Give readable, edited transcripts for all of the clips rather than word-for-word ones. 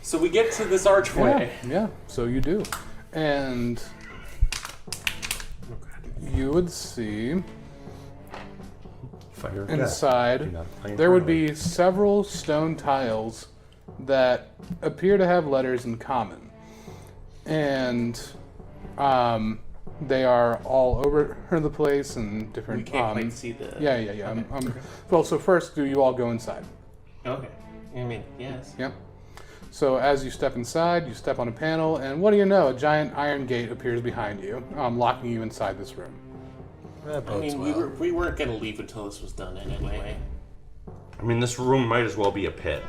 So we get to this archway. Yeah, so you do. And you would see inside there would be several stone tiles that appear to have letters in common. And they are all over the place and different... We can't quite see the... Yeah. Okay. Well, so first, do you all go inside? Okay. I mean, yes. Yep. So as you step inside, you step on a panel, and what do you know? A giant iron gate appears behind you, locking you inside this room. I mean, we weren't going to leave until this was done anyway. I mean, this room might as well be a pit.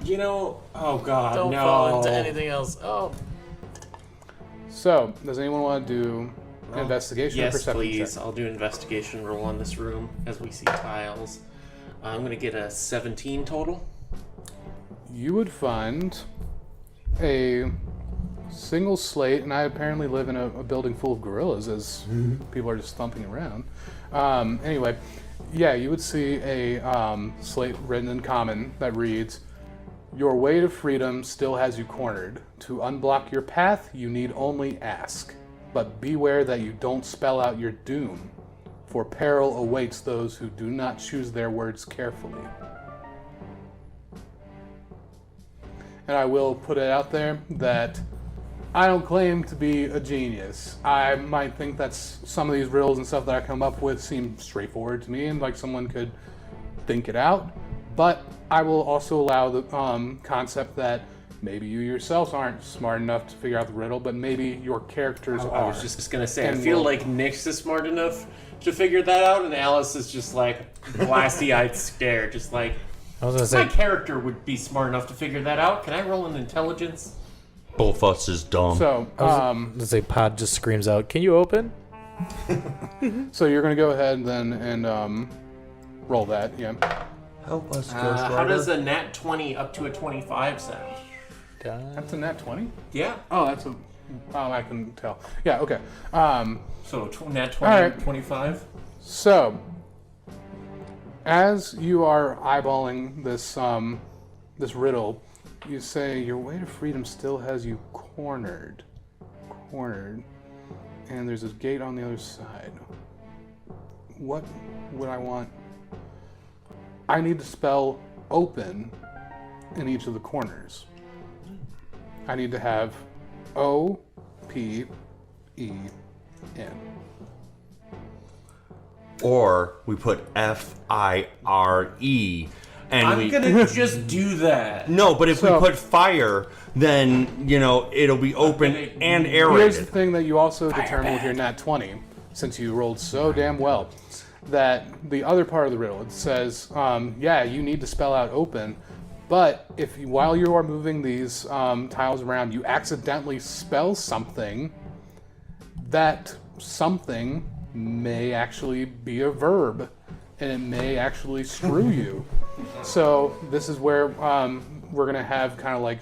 You know, oh god, Don't fall into anything else. Oh. So, does anyone want to do an investigation or perception check? Yes, please. I'll do an investigation roll on this room as we see tiles. I'm going to get a 17 total. You would find a single slate, and I apparently live in a building full of gorillas as people are just thumping around. Anyway, yeah, you would see a slate written in common that reads, "Your way to freedom still has you cornered. To unblock your path, you need only ask. But beware that you don't spell out your doom, for peril awaits those who do not choose their words carefully." And I will put it out there that I don't claim to be a genius. I might think that some of these riddles and stuff that I come up with seem straightforward to me and like someone could think it out. But I will also allow the concept that maybe you yourselves aren't smart enough to figure out the riddle, but maybe your characters are. I was just going to say, I feel like Nick's is smart enough to figure that out, and Alice is just like glassy-eyed stare, just like, I was gonna say, my character would be smart enough to figure that out. Can I roll an intelligence? Both of us is dumb. So, let's say Pod just screams out, "Can you open?" so you're going to go ahead then and roll that, yeah. Help us, Ghost How Rider. does a nat 20 up to a 25 sound? That's a nat 20? Yeah. Oh, that's a... Oh, I can tell. Yeah, okay. So nat 20, right. 25? So, as you are eyeballing this this riddle, you say, "Your way to freedom still has you cornered. And there's a gate on the other side. What would I want? I need to spell open in each of the corners. I need to have O-P-E-N. Or we put F-I-R-E. And I'm gonna just do that. No, but if we put fire, then, it'll be open and aerated. Here's the thing that you also determine with your nat 20, since you rolled so damn well, that the other part of the riddle, it says, you need to spell out open, but if while you are moving these tiles around, you accidentally spell something, that something may actually be a verb, and it may actually screw you. So this is where we're gonna have kind of like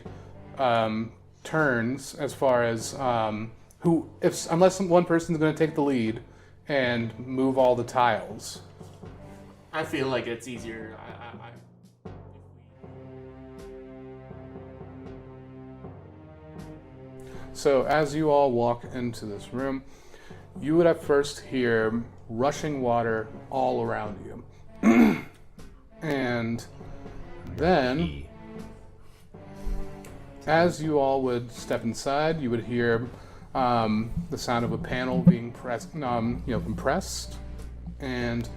turns as far as unless one person's gonna take the lead and move all the tiles. I feel like it's easier. So as you all walk into this room, you would at first hear rushing water all around you. And then, as you all would step inside, you would hear the sound of a panel being compressed, and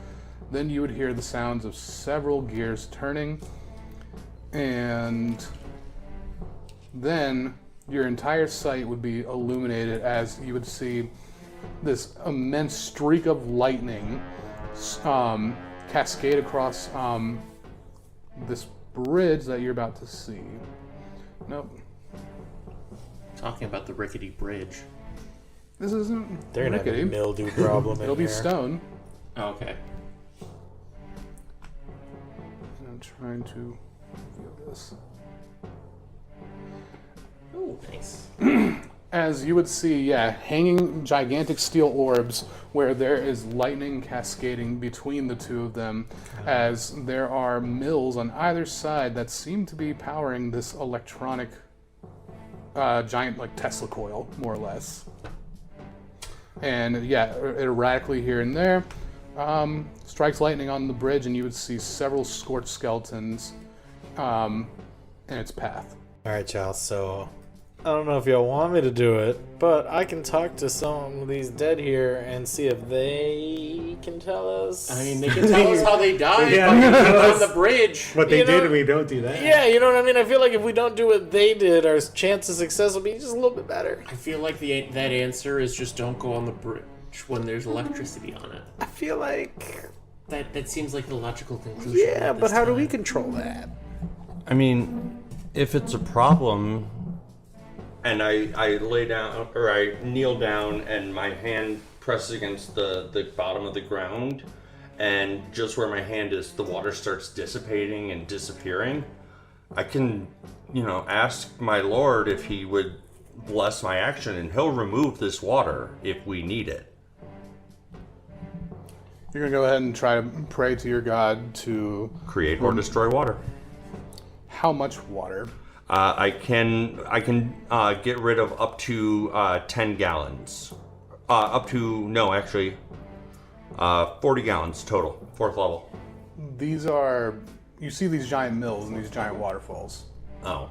then you would hear the sounds of several gears turning, and then your entire site would be illuminated as you would see this immense streak of lightning cascade across this bridge that you're about to see. Nope. Talking about the rickety bridge. This isn't They're gonna rickety. have a mildew problem. It'll be stone. Oh, okay. I'm trying to feel this. Oh, nice. as you would see, hanging gigantic steel orbs where there is lightning cascading between the two of them, as there are mills on either side that seem to be powering this electronic giant, like Tesla coil, more or less. And erratically here and there, strikes lightning on the bridge, and you would see several scorched skeletons in its path. All right, y'all. So I don't know if y'all want me to do it, but I can talk to some of these dead here and see if they can tell us. I mean, they can tell us how they died Yeah, by they can getting tell on us the bridge. What they You know- did, we don't do that. Yeah, you know what I mean? I feel like if we don't do what they did, our chance of success will be just a little bit better. I feel like that answer is just don't go on the bridge when there's electricity on it. I feel like... That seems like the logical conclusion. Yeah, at but this how do time. we control that? I mean, if it's a problem, and I lay down or I kneel down and my hand presses against the bottom of the ground, and just where my hand is, the water starts dissipating and disappearing, I can, ask my lord if he would bless my action, and he'll remove this water if we need it. You're gonna go ahead and try to pray to your god to Create or destroy water. how much water? I can get rid of up to 10 gallons. 40 gallons total, 4th level. You see these giant mills and these giant waterfalls. Oh,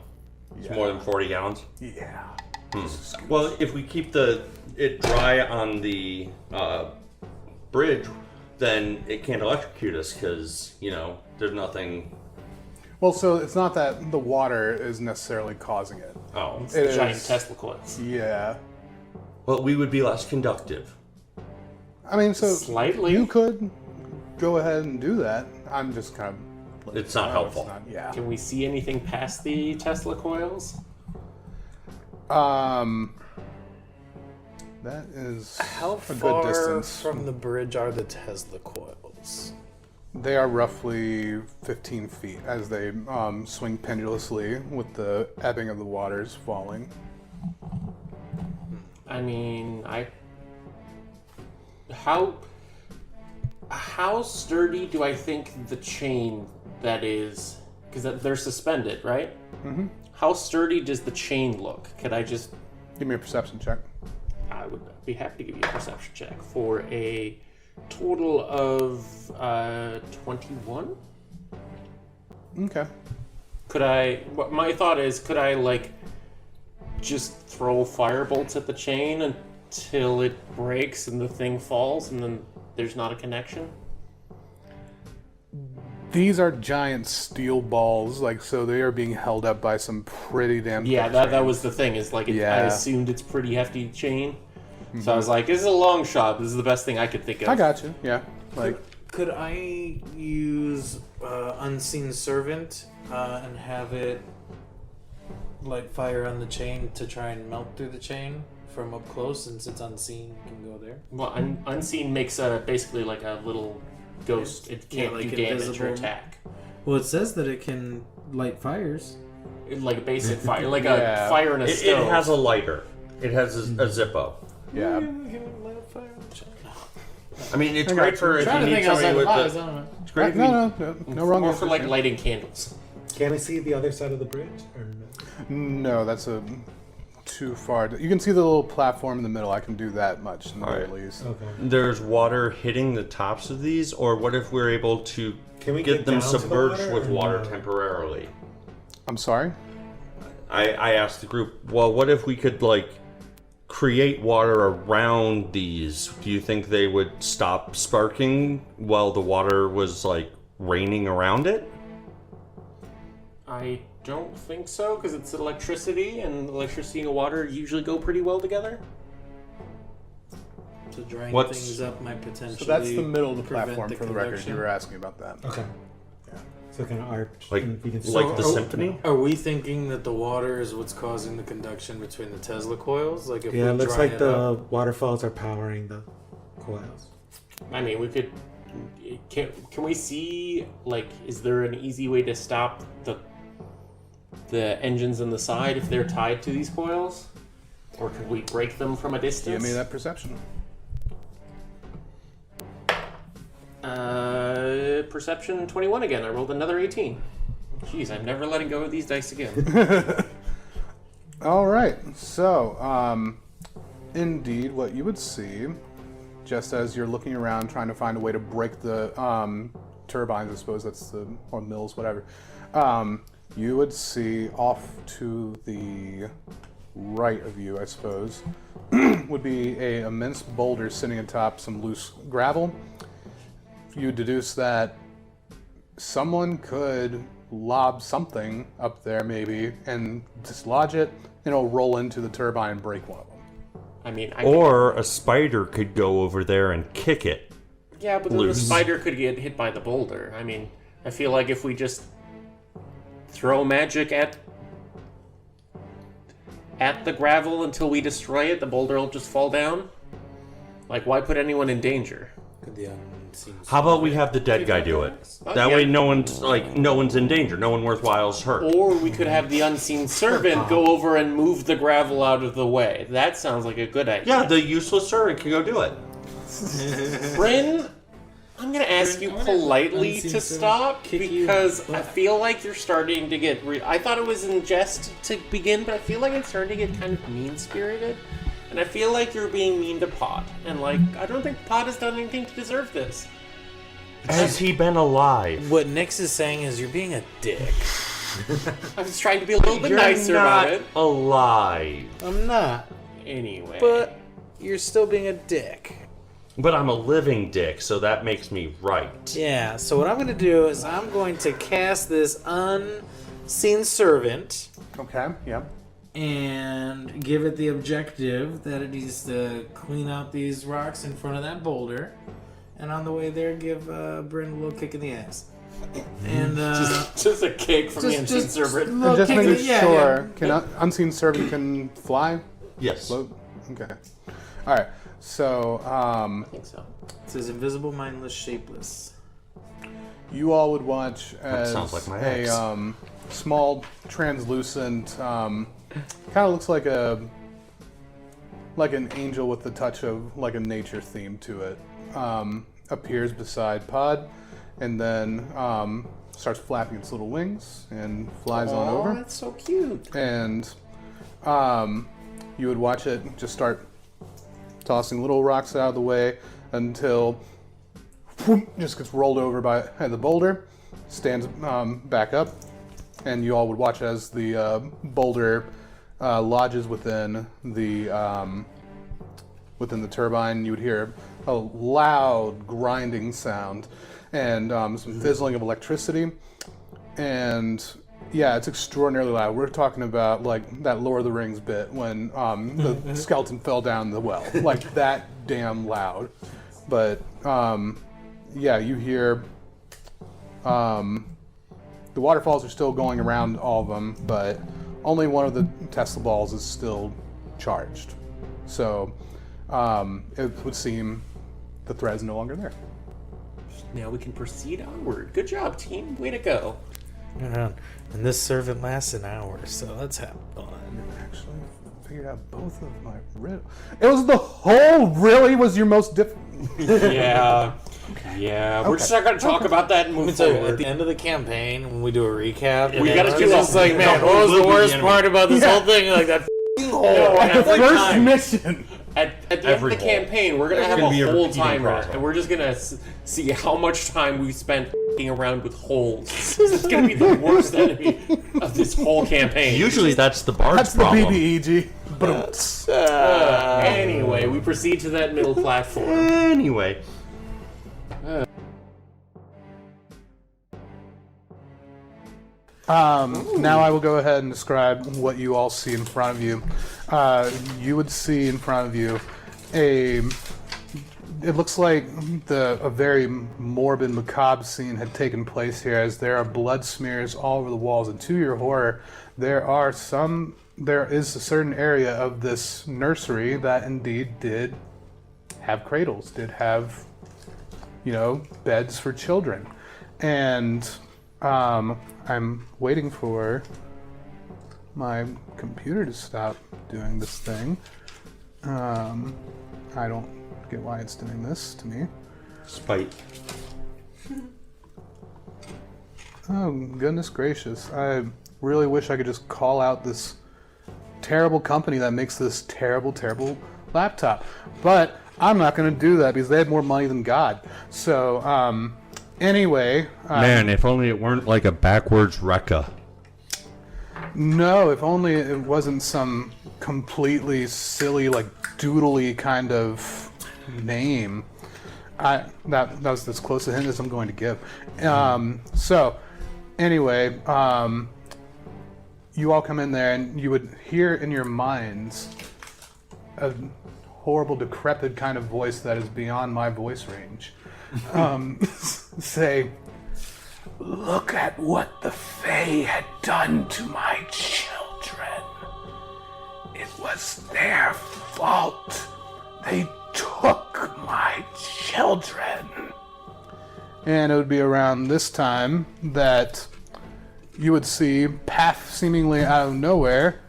it's more than 40 gallons. Yeah. Well, if we keep it dry on the bridge, then it can't electrocute us because there's nothing. Well, so it's not that the water is necessarily causing it. Oh, It Giant is- Tesla coils. Yeah. well, we would be less conductive. I mean, so Slightly. you could go ahead and do that. I'm just kind of. It's not helpful. Yeah. Can we see anything past the Tesla coils? That is How a far good distance. from the bridge are the Tesla coils? They are roughly 15 feet as they swing pendulously with the ebbing of the waters falling. I mean, how sturdy do I think the chain that is, because they're suspended, right? Mm-hmm. How sturdy does the chain look? Could I just? Give me a perception check. I would be happy to give you a perception check for a total of 21. Okay. Could I? My thought is, could I just throw firebolts at the chain until it breaks and the thing falls, and then there's not a connection? These are giant steel balls, so they are being held up by some pretty damn. Yeah, thick that chains. was the thing. Is I Yeah. assumed it's pretty hefty chain, so I was like, "This is a long shot. This is the best thing I could think of." I got you. Yeah. Could I use Unseen Servant and have it light fire on the chain to try and melt through the chain from up close, since it's unseen, you can go there? Well, unseen makes basically like a little ghost. It can't like do damage or invisible. attack. Well, it says that it can light fires. Like a basic fire, like Yeah. a fire in a It stove. has a lighter. It has a Zippo. Yeah. Light fire on the chain. I mean, it's I great got for you. if Trying you to need think outside somebody the with box, the. I don't know. It's great if you No wrong More answer. for like lighting candles. Can I see the other side of the bridge? Or no? No, that's too far. You can see the little platform in the middle. I can do that much in the very Alright. least. Okay. There's water hitting the tops of these, or what if we're able to Can we get get them down to the submerged water, with or water no? temporarily? I'm sorry. I asked the group, well, what if we could create water around these? Do you think they would stop sparking while the water was raining around it? I don't think so, because it's electricity, and electricity and water usually go pretty well together. So drying What's- things up might potentially. So that's the middle of the prevent platform the for the record. convection. You were asking about that. Okay. Yeah. So kind of arch. Like and we can the So- symphony? Are we thinking that the water is what's causing the conduction between the Tesla coils? Like if Yeah, we it looks dry like it the up, waterfalls are powering the coils. I mean, we could. Can we see is there an easy way to stop the engines on the side if they're tied to these coils? Or could we break them from a distance? Give me that perception. Perception 21 again. I rolled another 18. Jeez, I'm never letting go of these dice again. All right. So, indeed, what you would see, just as you're looking around trying to find a way to break the turbines, I suppose that's the, or mills, whatever, you would see off to the right of you, I suppose, would be a immense boulder sitting atop some loose gravel. You deduce that someone could lob something up there maybe and dislodge it, and it'll roll into the turbine and break one of them. I mean, Or a spider could go over there and kick it. yeah, but then the loose. spider could get hit by the boulder. I mean, I feel like if we just throw magic at the gravel until we destroy it, the boulder will just fall down. Like, why put anyone in danger? The unseen How about we have the dead guy do it? That way no one's in danger. No one worthwhile's hurt. Or we could have the unseen servant go over and move the gravel out of the way. That sounds like a good idea. Yeah, the useless servant can go do it. Brynn, I'm going to ask you politely unseen to servant stop kick you because in the I butt. feel like you're starting to get... I thought it was in jest to begin, but I feel like it's starting to get kind of mean-spirited. And I feel like you're being mean to Pod. And, like, I don't think Pod has done anything to deserve this. Has he been alive? What Nix is saying is you're being a dick. I was trying to be a little bit You're nicer not about it. alive. I'm not. Anyway. But you're still being a dick. But I'm a living dick, so that makes me right. Yeah, so what I'm going to do is I'm going to cast this unseen servant Okay, yeah. And give it the objective that it needs to clean out these rocks in front of that boulder. And on the way there, give Brynn a little kick in the ass. And just a kick from the unseen servant. And just kick in making the- yeah, sure, yeah. can Unseen Servant can fly? Yes. Float? Okay. All right. So, I think so. it says invisible, mindless, shapeless. you all would watch as sounds like my a ex. small, translucent, kind of looks like an angel with a touch of like a nature theme to it. Appears beside Pod, and then starts flapping its little wings and flies on Oh, over. that's so cute. And you would watch it just start tossing little rocks out of the way until whoop, just gets rolled over by the boulder, stands back up, and you all would watch as the boulder lodges within the turbine. You would hear a loud grinding sound and some fizzling of electricity, and yeah, it's extraordinarily loud. We're talking about like that Lord of the Rings bit when the skeleton fell down the well, like that damn loud. But yeah, you hear the waterfalls are still going around all of them, but only one of the Tesla balls is still charged. So it would seem the threat is no longer there. Now we can proceed onward. Good job, team. Way to go. And this servant lasts an hour, so let's have fun. Actually, I figured out both of my riddles. It was the whole really was your most difficult. Yeah. Yeah. We're just not going to talk about that and Let me move tell you, at forward. the end of the campaign, when we do a recap, We gotta do it's the- like, man, the what was whole the worst beginning. part about this whole thing? Like that f***ing hole. every First time. mission. At the end Every of the hole. campaign, we're going to There's have gonna be a a whole repeating timer, process. and we're just going to see how much time we spent f***ing around with holes. This is going to be the worst enemy of this whole campaign. Usually that's the bard's That's the problem. BBEG. Anyway, we proceed to that middle platform. Anyway. Now I will go ahead and describe what you all see in front of you. You would see in front of you it looks like a very morbid, macabre scene had taken place here, as there are blood smears all over the walls, and to your horror, there is a certain area of this nursery that indeed did have cradles, did have, beds for children. And I'm waiting for my computer to stop doing this thing. I don't get why it's doing this to me. Spite. Oh, goodness gracious. I really wish I could just call out this terrible company that makes this terrible, terrible laptop. But I'm not going to do that because they have more money than God. So, anyway. Man, if only it weren't like a backwards Rekka. No, if only it wasn't some completely silly, like, doodly kind of name. That was as close a hint as I'm going to give. So, anyway, you all come in there and you would hear in your minds a horrible, decrepit kind of voice that is beyond my voice range. Say, "Look at what the Fae had done to my children. It was their fault. They took my children." And it would be around this time that you would see, path seemingly out of nowhere,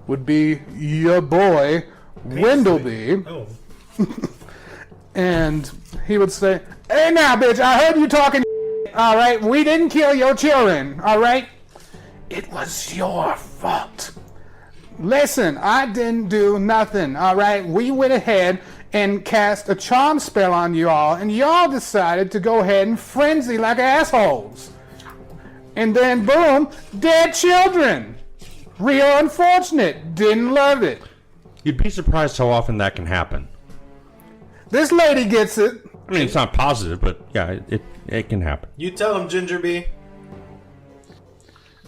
would be your boy, Windleby. Oh. And he would say, "Hey now, bitch, I heard you talking, all right? We didn't kill your children, all right? It was your fault. Listen, I didn't do nothing, all right? We went ahead and cast a charm spell on y'all, and y'all decided to go ahead and frenzy like assholes. And then, boom, dead children. Real unfortunate. Didn't love it. You'd be surprised how often that can happen. This lady gets it." I mean, it's not positive, but yeah, it can happen. You tell him, Ginger Bee.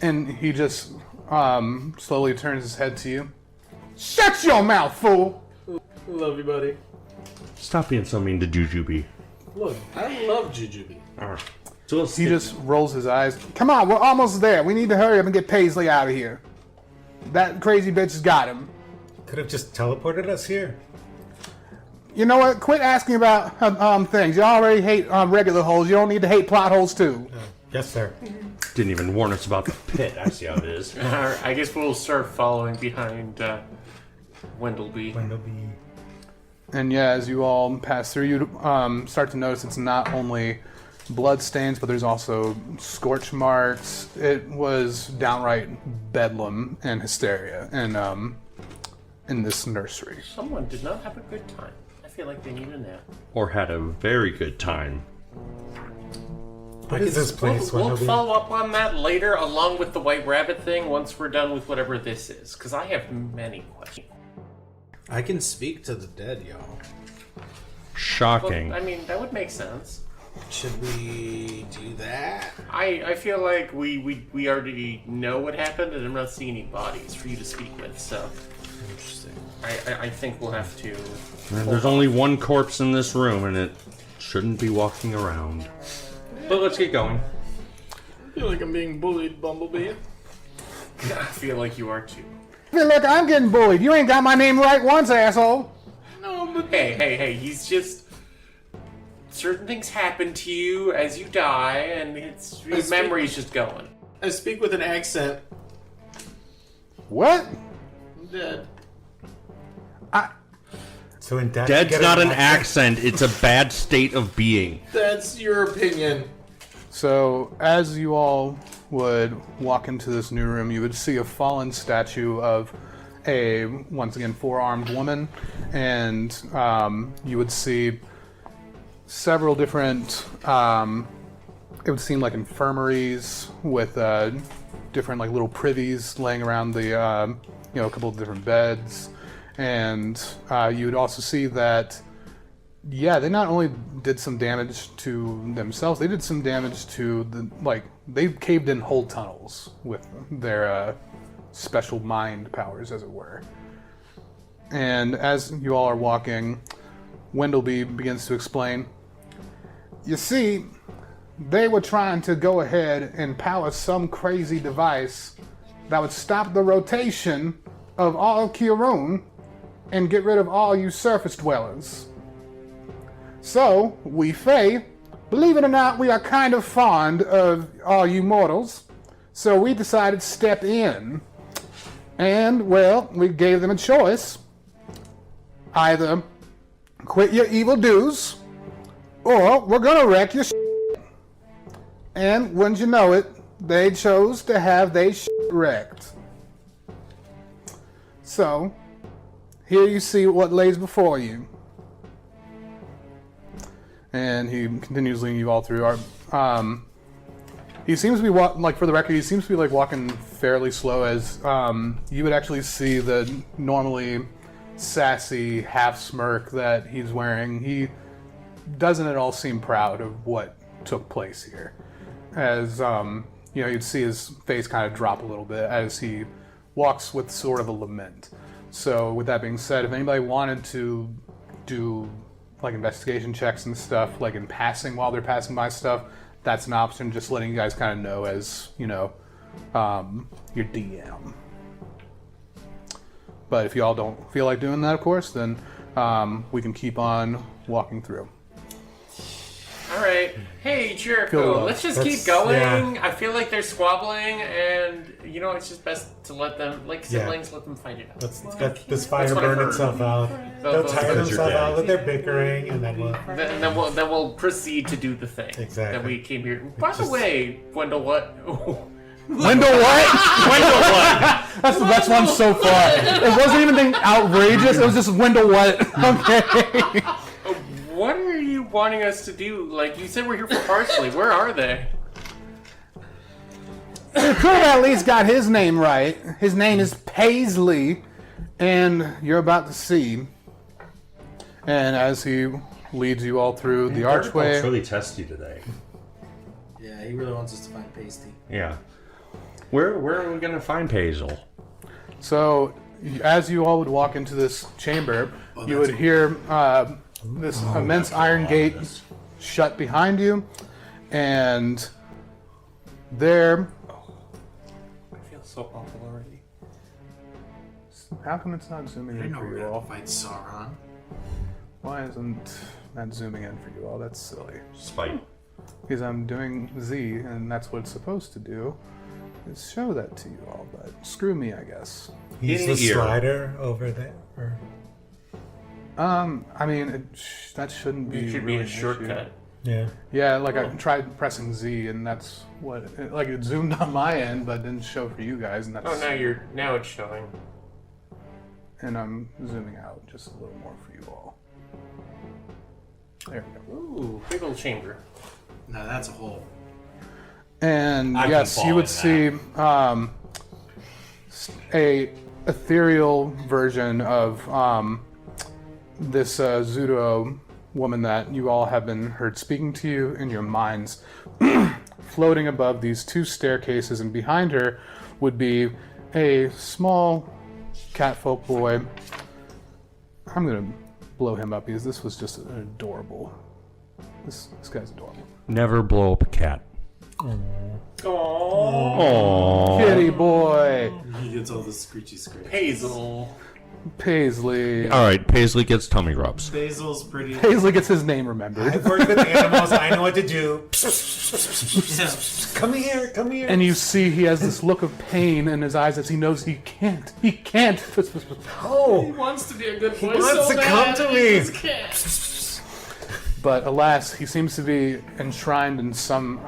And he just slowly turns his head to you. "Shut your mouth, fool!" Love you, buddy. Stop being so mean to Jujubee. Look, I love Jujubee. Alright. So let's He just rolls his eyes. "Come on, we're almost there. We need to hurry up and get Paisley out of here. That crazy bitch has got him. Could have just teleported us here. You know what? Quit asking about things. You already hate regular holes. You don't need to hate plot holes, too." Yes, sir. didn't even warn us about the pit. I see how it is. I guess we'll start following behind Windleby. Windleby. And yeah, as you all pass through, you start to notice it's not only blood stains, but there's also scorch marks. It was downright bedlam and hysteria in this nursery. Someone did not have a good time. I feel like they need a nap. Or had a very good time. What is this place, We'll Windleby? follow up on that later, along with the White Rabbit thing, once we're done with whatever this is. Because I have many questions. I can speak to the dead, y'all. Shocking. Well, I mean, that would make sense. Should we do that? I feel like we already know what happened, and I'm not seeing any bodies for you to speak with, so Interesting. I think we'll have to... And there's only one corpse in this room, and it shouldn't be walking around. But let's get going. I feel like I'm being bullied, Bumblebee. I feel like you are too. Hey, look, I'm getting bullied. You ain't got my name right once, asshole. No, but Hey, he's just... Certain things happen to you as you die, and his memory's just going. I speak with an accent. What? I'm dead. So in death, Dead's you get not an accent, it's a bad state of being. That's your opinion. So, as you all would walk into this new room, you would see a fallen statue of a, once again, four-armed woman, and you would see several different, it would seem like infirmaries with different like little privies laying around the, a couple of different beds, and you would also see that, yeah, they not only did some damage to themselves, they did some damage to they caved in whole tunnels with their special mind powers, as it were. And as you all are walking, Windleby begins to explain, you see, they were trying to go ahead and power some crazy device that would stop the rotation of all Kirun and get rid of all you surface dwellers. So, we Fae, believe it or not, we are kind of fond of all you mortals, so we decided to step in And, well, we gave them a choice. Either quit your evil do's, or we're gonna wreck your shit. And, wouldn't you know it, they chose to have they shit wrecked. So, here you see what lays before you. And he continues leading you all through. He seems to be for the record, he seems to be walking fairly slow, as you would actually see the normally sassy half smirk that he's wearing. He doesn't at all seem proud of what took place here, as you'd see his face kind of drop a little bit as he walks with sort of a lament. So with that being said, if anybody wanted to do investigation checks and stuff, in passing while they're passing by stuff, that's an option. Just letting you guys kind of know as, your DM. But if y'all don't feel like doing that, of course, then we can keep on walking through. All right. Hey, Jericho, let's just keep going. Yeah. I feel like they're squabbling, and, it's just best to let them, siblings, let them fight it out. Let's let this fire That's what I've burn heard. itself out. They'll tire themselves out with their bickering, and then we'll... Then we'll proceed to do the thing Exactly. that we came here. By the way, Wendell, what? Wendell what? Wendell what? That's the best one so far. It wasn't even anything outrageous. It was just Wendell what? Okay. What are you wanting us to do? You said we're here for parsley. Where are they? You could have at least got his name right. His name is Paisley, and you're about to see. And as he leads you all through the archway... It's really testy today. Yeah, he really wants us to find Pasty. Yeah. Where are we going to find Hazel? So, as you all would walk into this chamber, you would hear this immense iron gate shut behind you, and there... I feel so awful already. How come it's not zooming I in know for we're you gonna all? fight Sauron. Why isn't that zooming in for you all? That's silly. Spite. Because I'm doing Z, and that's what it's supposed to do, is show that to you all, but screw me, I guess. Use In the the ear. slider over there. Or... That shouldn't be It should really be a an shortcut. Yeah. Yeah, I tried pressing Z, and that's what it zoomed on my end, but didn't show for you guys, and that's. Oh, now it's showing. And I'm zooming out just a little more for you all. There we go. Ooh, big old chamber. No, that's a hole. And I can yes, you fall would in see a ethereal version of this Zudo woman that you all have been heard speaking to you in your minds, floating above these two staircases, and behind her would be a small catfolk boy. I'm gonna blow him up because this was just adorable. This guy's adorable. Never blow up a cat. Aww. Kitty boy, He gets all the screechy scratch. Hazel. Paisley. All right, Paisley gets tummy rubs. Basil's pretty. Paisley gets his name remembered. I've worked with animals. I know what to do. Yeah. Come here. Come here. And you see he has this look of pain in his eyes as he knows he can't. He can't. He Oh. wants to be a good boy. wants so to bad, come to he me. just can't. But alas, he seems to be enshrined in some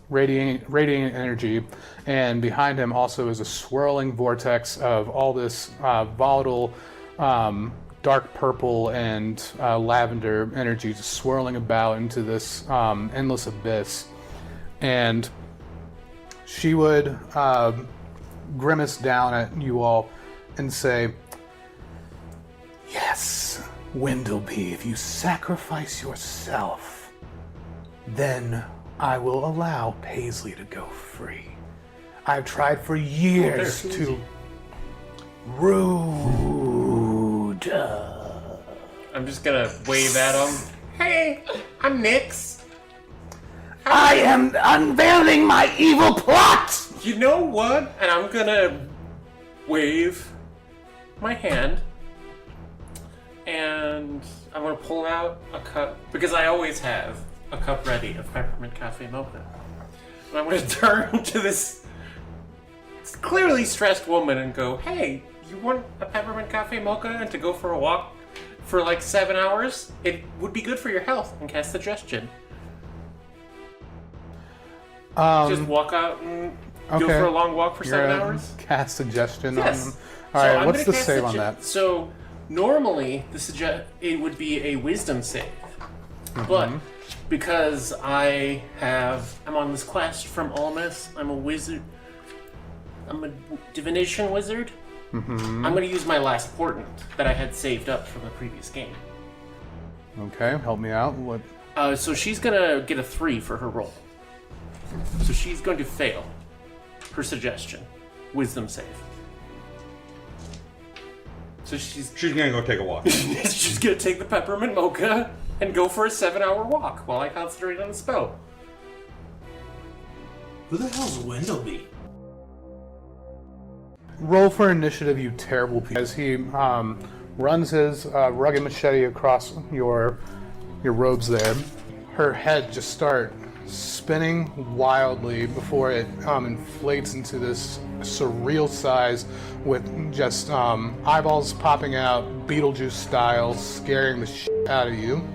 radiating energy, and behind him also is a swirling vortex of all this volatile, dark purple and lavender energy just swirling about into this endless abyss. And she would grimace down at you all and say, "Yes, Windleby, if you sacrifice yourself, then I will allow Paisley to go free. I've tried for years to... Rude. I'm just gonna wave at him. Hey, I'm Nix. I am unveiling my evil plot! You know what? And I'm gonna wave my hand, and I'm gonna pull out a cup, because I always have a cup ready of peppermint cafe mocha. And I'm gonna turn to this clearly stressed woman and go, "Hey, you want a peppermint cafe mocha and to go for a walk for like 7 hours? It would be good for your health," and cast suggestion. Just walk out and go for a long walk for 7 hours? Cast suggestion on Yes. them. Alright, I'm what's gonna the cast save on that? So normally it would be a wisdom save. But because I'm on this quest from Almas, I'm a wizard. I'm a divination wizard. I'm going to use my last portent that I had saved up from the previous game. Okay, help me out. What? So she's going to get a 3 for her roll. So she's going to fail her suggestion. Wisdom save. So she's gonna go take a walk. she's going to take the peppermint mocha and go for a 7-hour walk while I concentrate on the spell. Who the hell's Windleby? Roll for initiative, you terrible piece. As he runs his rugged machete across your robes there, her head just starts spinning wildly before it inflates into this surreal size with just eyeballs popping out, Beetlejuice style, scaring the shit out of you.